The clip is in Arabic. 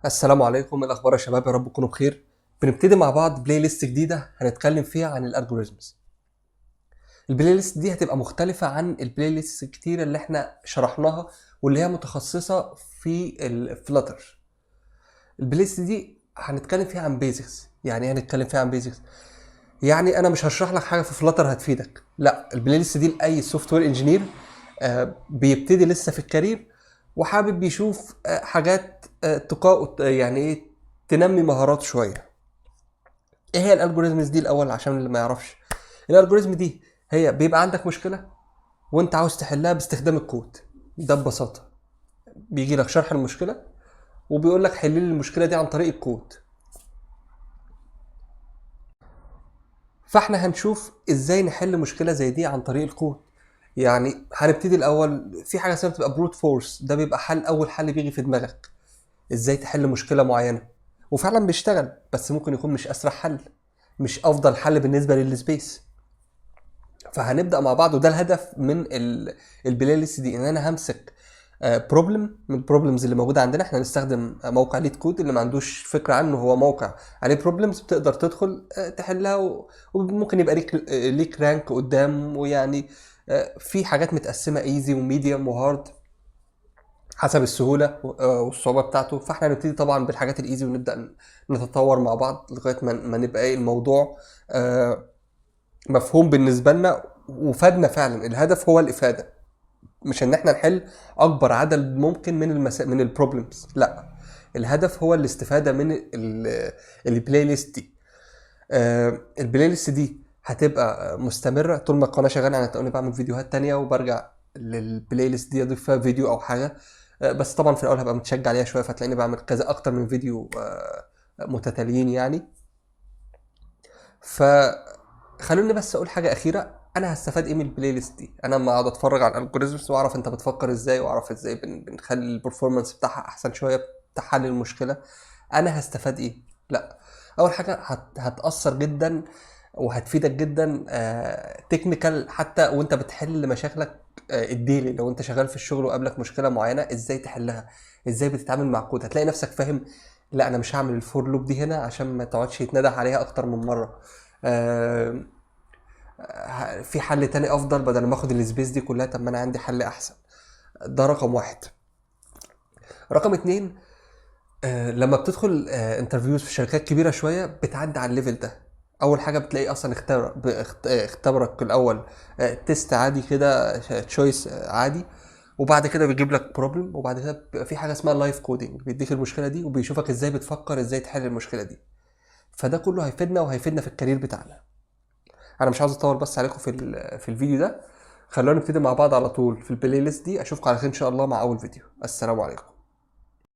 السلام عليكم، إيه الاخبار يا شباب؟ يا رب تكونوا بخير. بنبتدي مع بعض بلاي ليست جديده هنتكلم فيها عن الالجوريزمز. البلاي ليست دي هتبقى مختلفه عن البلاي ليست الكتير اللي احنا شرحناها واللي هي متخصصه في الفلاتر. البلاي ليست دي هنتكلم فيها عن بيزكس. يعني ايه هنتكلم فيها عن بيزكس؟ يعني انا مش هشرح لك حاجه في فلاتر هتفيدك، لا، البلاي ليست دي لاي سوفت وير انجينير بيبتدي لسه في الكارير وحابب يشوف حاجات يعني ايه، تنمي مهاراته شويه. ايه هي الالجوريزمز دي الاول عشان اللي ما يعرفش؟ الالجوريزم دي هي بيبقى عندك مشكله وانت عاوز تحلها باستخدام الكود. ده ببساطه بيجي لك شرح المشكله وبيقول لك حل لي المشكله دي عن طريق الكود. فاحنا هنشوف ازاي نحل مشكله زي دي عن طريق الكود. يعني هنبتدي الاول في حاجه اسمها بتبقى بروت فورس، ده بيبقى اول حل بيجي في دماغك ازاي تحل مشكله معينه، وفعلا بيشتغل، بس ممكن يكون مش اسرع حل، مش افضل حل بالنسبه للسبيس. فهنبدا مع بعض، وده الهدف من البلاي ليست دي، ان انا همسك بروبلم من البروبلمز اللي موجوده عندنا. احنا هنستخدم موقع ليد كود، اللي ما عندوش فكره عنه هو موقع عليه بروبلمز بتقدر تدخل تحلها وممكن يبقى ليك رانك قدام، ويعني في حاجات متقسمه ايزي وميديوم وهارد حسب السهوله والصعوبه بتاعته. فاحنا هنبتدي طبعا بالحاجات الايزي ونبدا نتطور مع بعض لغايه ما نبقى ايه الموضوع مفهوم بالنسبه لنا وفادنا فعلا. الهدف هو الافاده، مش ان احنا نحل اكبر عدد ممكن من البروبلمز، لا، الهدف هو الاستفاده من البلاي ليست دي. البلاي ليست دي هتبقى مستمره طول ما القناه شغاله. يعني تقولي بعمل فيديوهات تانية وبرجع للبلاي ليست دي اضيف فيها فيديو او حاجه، بس طبعا في الاول هبقى متشجع عليها شويه، فتلاقيني بعمل كذا اكتر من فيديو متتاليين يعني. فخلوني بس اقول حاجه اخيره، انا هستفاد ايه من البلاي ليست دي؟ انا لما اقعد اتفرج على الالجوريزمز واعرف انت بتفكر ازاي، واعرف ازاي بنخلي البرفورمانس بتاعها احسن شويه بتاع حل المشكله، انا هستفاد ايه؟ لا، اول حاجه هتاثر جدا وهتفيدك جدا تكنيكال، حتى وانت بتحل مشاكلك الديلي. لو انت شغال في الشغل وقابلك مشكله معينه ازاي تحلها، ازاي بتتعامل مع كود، هتلاقي نفسك فاهم. لا، انا مش هعمل الفور لوب دي هنا عشان ما تقعدش يتندى عليها اكتر من مره. آه، في حل تاني افضل بدل ما اخد السبيس دي كلها، طب ما انا عندي حل احسن. ده رقم واحد. رقم اتنين، لما بتدخل انترفيوز في شركات كبيره شويه بتعدي على الليفل ده. اول حاجه بتلاقي اصلا اختبرك الاول تيست عادي كده، تشويس عادي، وبعد كده بيجيب لك بروبلم، وبعد كده بيبقى في حاجه اسمها لايف كودينج، بيديك المشكله دي وبيشوفك ازاي بتفكر ازاي تحل المشكله دي. فده كله هيفيدنا وهيفيدنا في الكارير بتاعنا. انا مش عاوز اطول بس عليكم في الفيديو ده. خلونا نبتدي مع بعض على طول في البلاي ليست دي. اشوفكم على خير ان شاء الله مع اول فيديو. السلام عليكم.